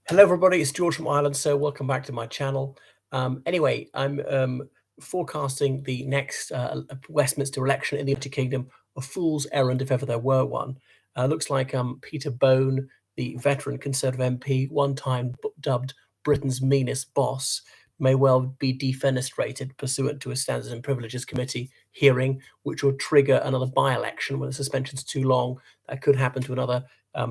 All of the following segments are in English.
Hello, everybody. It's George from Ireland. So, welcome back to my channel. Anyway, I'm forecasting the next Westminster election in the United Kingdom, a fool's errand if ever there were one. Looks like Peter Bone, the veteran Conservative MP, one time dubbed Britain's meanest boss, may well be defenestrated pursuant to a Standards and Privileges Committee hearing, which will trigger another by-election when the suspension's too long. That could happen to another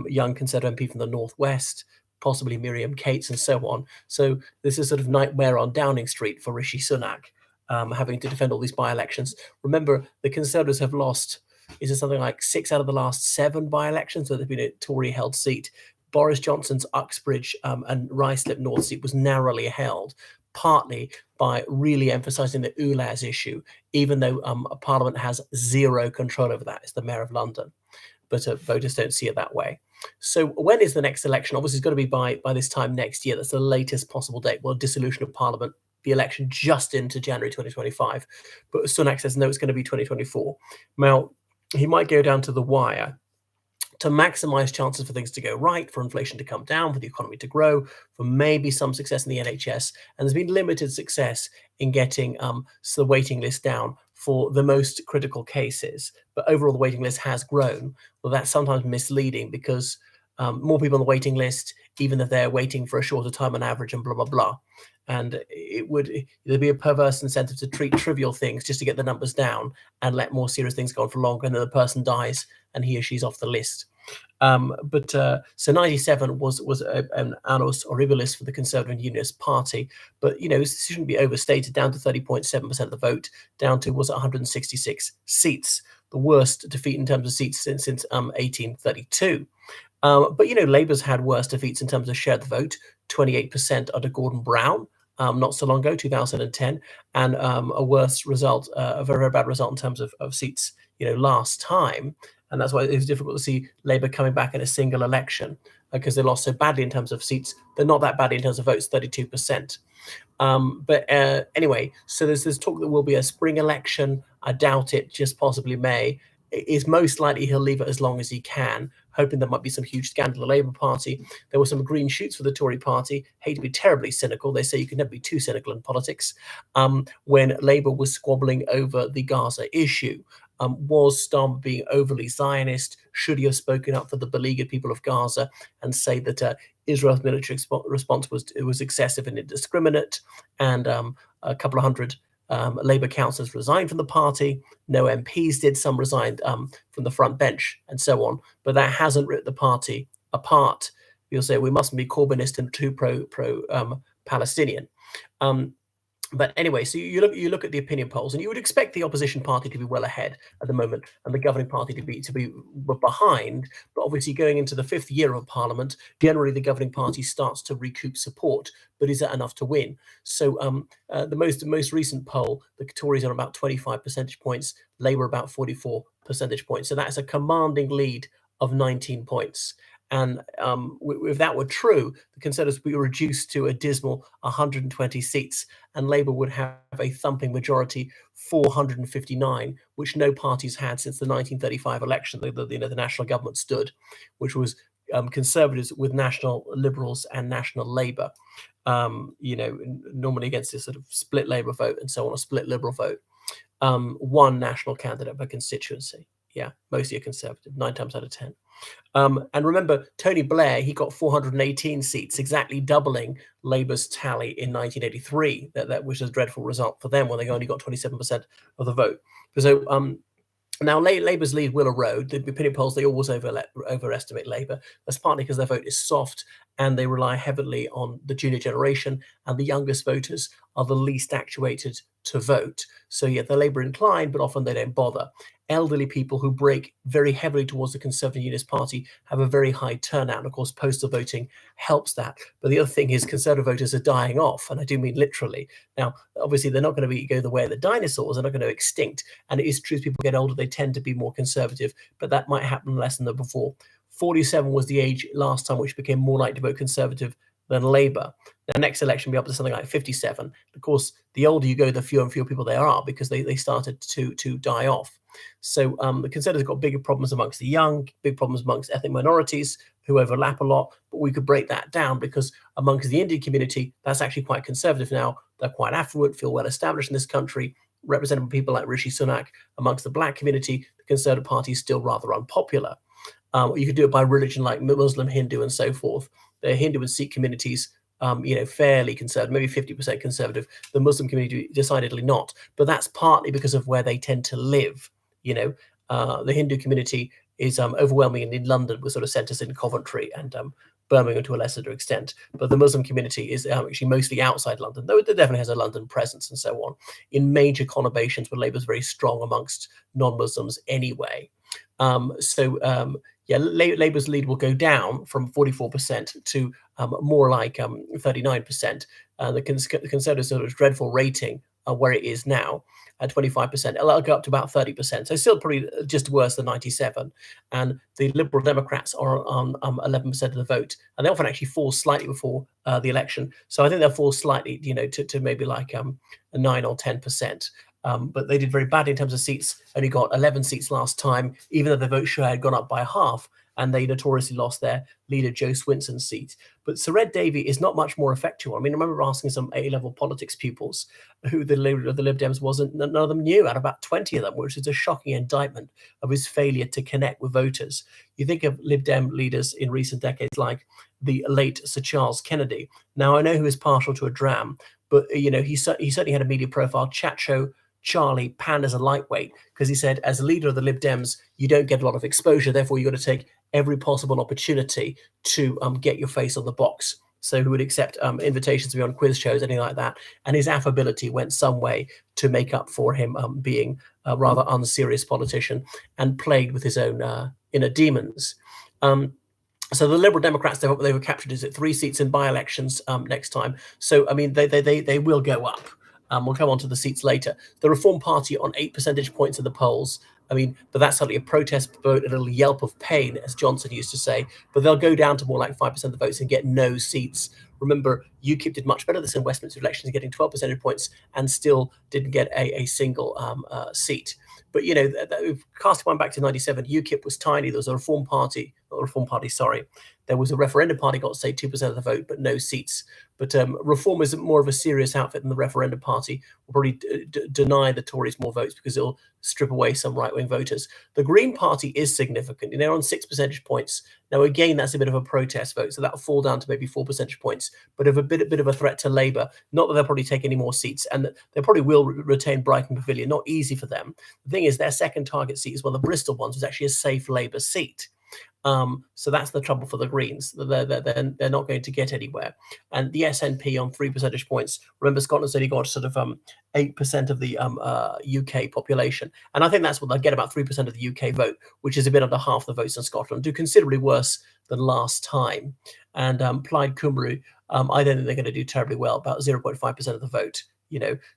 young Conservative MP from the Northwest, possibly Miriam Cates, and so on. So this is sort of nightmare on Downing Street for Rishi Sunak, having to defend all these by-elections. Remember, the Conservatives have lost, is it something like 6 out of the last 7 by-elections where they've been a Tory-held seat. Boris Johnson's Uxbridge and Ruislip North seat was narrowly held, partly by really emphasising the ULAS issue, even though Parliament has zero control over that. It's the Mayor of London. But voters don't see it that way. So when is the next election? Obviously, it's going to be by this time next year. That's the latest possible date. Well, dissolution of Parliament, the election just into January 2025. But Sunak says, no, it's going to be 2024. Now, he might go down to the wire to maximize chances for things to go right, for inflation to come down, for the economy to grow, for maybe some success in the NHS. And there's been limited success in getting the waiting list down for the most critical cases. But overall, the waiting list has grown. Well, that's sometimes misleading because more people on the waiting list, even if they're waiting for a shorter time on average, and blah, blah, blah. And there'd be a perverse incentive to treat trivial things just to get the numbers down and let more serious things go on for longer, and then the person dies and he or she's off the list. So 97 was an annus horribilis for the Conservative and Unionist Party, but this shouldn't be overstated. Down to 30.7% of the vote, down to 166 seats, the worst defeat in terms of seats since 1832. But Labour's had worse defeats in terms of share of the vote, 28% under Gordon Brown, not so long ago, 2010, and a worse result, a very, very bad result in terms of seats, last time. And that's why it was difficult to see Labour coming back in a single election, because they lost so badly in terms of seats. They're not that badly in terms of votes, 32%. But anyway, so there's this talk that will be a spring election. I doubt it, just possibly May. Is most likely he'll leave it as long as he can, hoping there might be some huge scandal in the Labour Party. There were some green shoots for the Tory Party. Hate to be terribly cynical. They say you can never be too cynical in politics. When Labour was squabbling over the Gaza issue, was Starmer being overly Zionist? Should he have spoken up for the beleaguered people of Gaza and say that Israel's military response was excessive and indiscriminate? And a couple of hundred Labour councillors resigned from the party. No MPs did. Some resigned from the front bench and so on. But that hasn't ripped the party apart. You'll say we mustn't be Corbynist and too pro-Palestinian. But anyway, so you look at the opinion polls, and you would expect the opposition party to be well ahead at the moment, and the governing party to be behind. But obviously, going into the 5th year of Parliament, generally the governing party starts to recoup support. But is that enough to win? So the most recent poll, the Tories are about 25 percentage points, Labour about 44 percentage points. So that's a commanding lead of 19 points. And if that were true, the Conservatives would be reduced to a dismal 120 seats, and Labour would have a thumping majority, 459, which no parties had since the 1935 election. The national government stood, which was Conservatives with National Liberals and National Labour. Normally against this sort of split Labour vote and so on, a split Liberal vote. One national candidate per constituency. Yeah, mostly a Conservative, 9 times out of 10. And remember, Tony Blair, he got 418 seats, exactly doubling Labour's tally in 1983. That was a dreadful result for them when they only got 27% of the vote. So now Labour's lead will erode. The opinion polls, they always overestimate Labour. That's partly because their vote is soft and they rely heavily on the junior generation, and the youngest voters are the least actuated to vote. So yeah, they're Labour inclined, but often they don't bother. Elderly people who break very heavily towards the Conservative Unionist Party have a very high turnout. And of course, postal voting helps that. But the other thing is Conservative voters are dying off, and I do mean literally. Now, obviously, they're not going to go the way of the dinosaurs. They're not going to extinct. And it is true as people get older, they tend to be more conservative, but that might happen less than before. 47 was the age last time which became more likely to vote Conservative than Labour. The next election will be up to something like 57. Of course, the older you go, the fewer and fewer people there are, because they started to die off. So the Conservatives have got bigger problems amongst the young, big problems amongst ethnic minorities who overlap a lot. But we could break that down because amongst the Indian community, that's actually quite conservative now. They're quite affluent, feel well established in this country, represented by people like Rishi Sunak. Amongst the black community, the Conservative Party is still rather unpopular. You could do it by religion, like Muslim, Hindu, and so forth. The Hindu and Sikh communities, fairly conservative, maybe 50% conservative. The Muslim community, decidedly not. But that's partly because of where they tend to live. The Hindu community is overwhelmingly in London, with sort of centres in Coventry and Birmingham to a lesser extent. But the Muslim community is actually mostly outside London, though it definitely has a London presence and so on, in major conurbations where Labour is very strong amongst non-Muslims anyway. Labour's lead will go down from 44% to more like 39%. The Conservatives' sort of dreadful rating where it is now at 25%. It'll go up to about 30%. So still probably just worse than 97. And the Liberal Democrats are on 11% of the vote. And they often actually fall slightly before the election. So I think they'll fall slightly, to maybe like a 9 or 10%. But they did very badly in terms of seats, only got 11 seats last time, even though the vote share had gone up by half. And they notoriously lost their leader, Joe Swinson's seat. But Sir Ed Davey is not much more effectual. I mean, I remember asking some A-level politics pupils who the leader of the Lib Dems was, and none of them knew, out of about 20 of them, which is a shocking indictment of his failure to connect with voters. You think of Lib Dem leaders in recent decades like the late Sir Charles Kennedy. Now, I know he was partial to a dram, but, he certainly had a media profile. Chat show Charlie panned as a lightweight because he said, as a leader of the Lib Dems, you don't get a lot of exposure. Therefore, you've got to take every possible opportunity to get your face on the box. So who would accept invitations to be on quiz shows, anything like that. And his affability went some way to make up for him being a rather unserious politician and plagued with his own inner demons. So the Liberal Democrats, they were captured, is it 3 seats in by-elections next time? So, I mean, they will go up. We'll come on to the seats later. The Reform Party on 8 percentage points in the polls. I mean, but that's suddenly a protest vote, a little yelp of pain, as Johnson used to say. But they'll go down to more like 5% of the votes and get no seats. Remember, UKIP did much better this in Westminster elections, getting 12 percentage points and still didn't get a single seat. But, casting one back to 97, UKIP was tiny. There was a Reform Party, there was a referendum party, got, say, 2% of the vote, but no seats. But Reform is more of a serious outfit than the referendum party. Will probably deny the Tories more votes because it'll strip away some right-wing voters. The Green Party is significant. They're on 6 percentage points. Now, again, that's a bit of a protest vote, so that'll fall down to maybe 4 percentage points, but of a bit of a threat to Labour. Not that they'll probably take any more seats, and they probably will retain Brighton Pavilion. Not easy for them. The thing is, their second target seat is one of the Bristol ones, was actually a safe Labour seat. So that's the trouble for the Greens. They're not going to get anywhere. And the SNP on 3 percentage points. Remember, Scotland's only got sort of 8% of the UK population. And I think that's what they'll get, about 3% of the UK vote, which is a bit under half the votes in Scotland. Do considerably worse than last time. And Plaid Cymru, I don't think they're going to do terribly well, about 0.5% of the vote.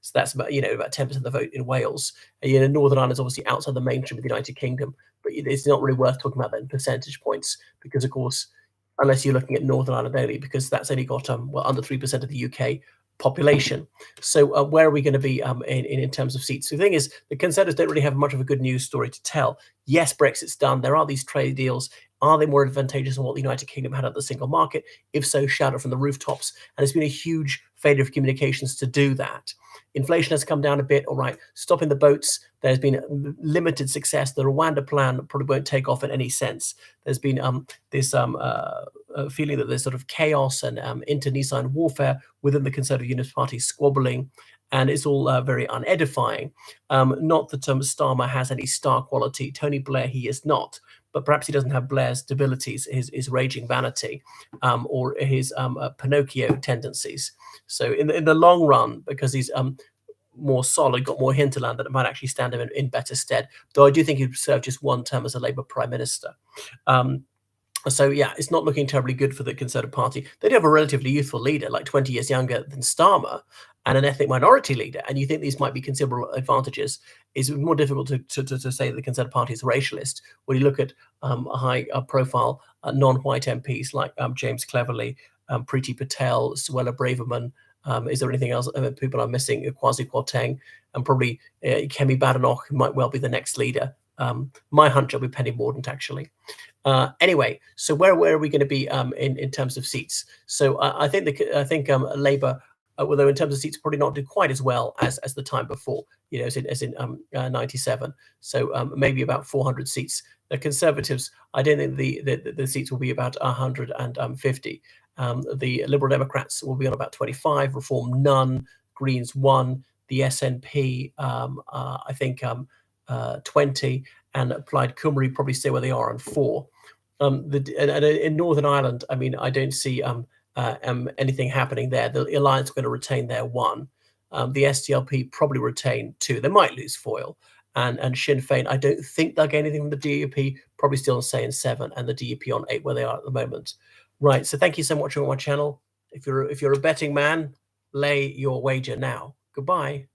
So that's about 10% of the vote in Wales. Northern Ireland is obviously outside the mainstream of the United Kingdom, but it's not really worth talking about that in percentage points because, of course, unless you're looking at Northern Ireland only, because that's only got under 3% of the UK population. So where are we going to be in terms of seats? So the thing is, the Conservatives don't really have much of a good news story to tell. Yes, Brexit's done. There are these trade deals. Are they more advantageous than what the United Kingdom had at the single market? If so, shout it from the rooftops. And it's been a huge failure of communications to do that. Inflation has come down a bit. All right, stopping the boats. There's been limited success. The Rwanda plan probably won't take off in any sense. There's been this feeling that there's sort of chaos and internecine warfare within the Conservative Unionist Party, squabbling, and it's all very unedifying. Not that Starmer has any star quality. Tony Blair, he is not. But perhaps he doesn't have Blair's debilities, his raging vanity, or his Pinocchio tendencies. So in the long run, because he's more solid, got more hinterland, that it might actually stand him in better stead. Though I do think he'd serve just one term as a Labour Prime Minister. So yeah, it's not looking terribly good for the Conservative Party. They do have a relatively youthful leader, like 20 years younger than Starmer, and an ethnic minority leader. And you think these might be considerable advantages. It's more difficult to say that the Conservative Party is racialist when you look at high-profile non-white MPs like James Cleverly, Priti Patel, Suella Braverman, Is there anything else people are missing? Kwasi Kwarteng and probably Kemi Badenoch, who might well be the next leader. My hunch will be Penny Mordaunt, actually. Anyway, so where are we going to be in terms of seats? So I think Labour, although in terms of seats, probably not do quite as well as the time before. As in 97. So maybe about 400 seats. The Conservatives, I don't think the seats will be about 150. The Liberal Democrats will be on about 25. Reform none. Greens 1. The SNP, I think 20, and Plaid Cymru probably stay where they are on 4. In Northern Ireland, I mean, I don't see anything happening there. The Alliance are going to retain their 1. The SDLP probably retain 2. They might lose Foyle. And Sinn Féin, I don't think they'll get anything from the DUP, probably still staying 7, and the DUP on 8 where they are at the moment. Right, so thank you so much for watching my channel. If you're a betting man, lay your wager now. Goodbye.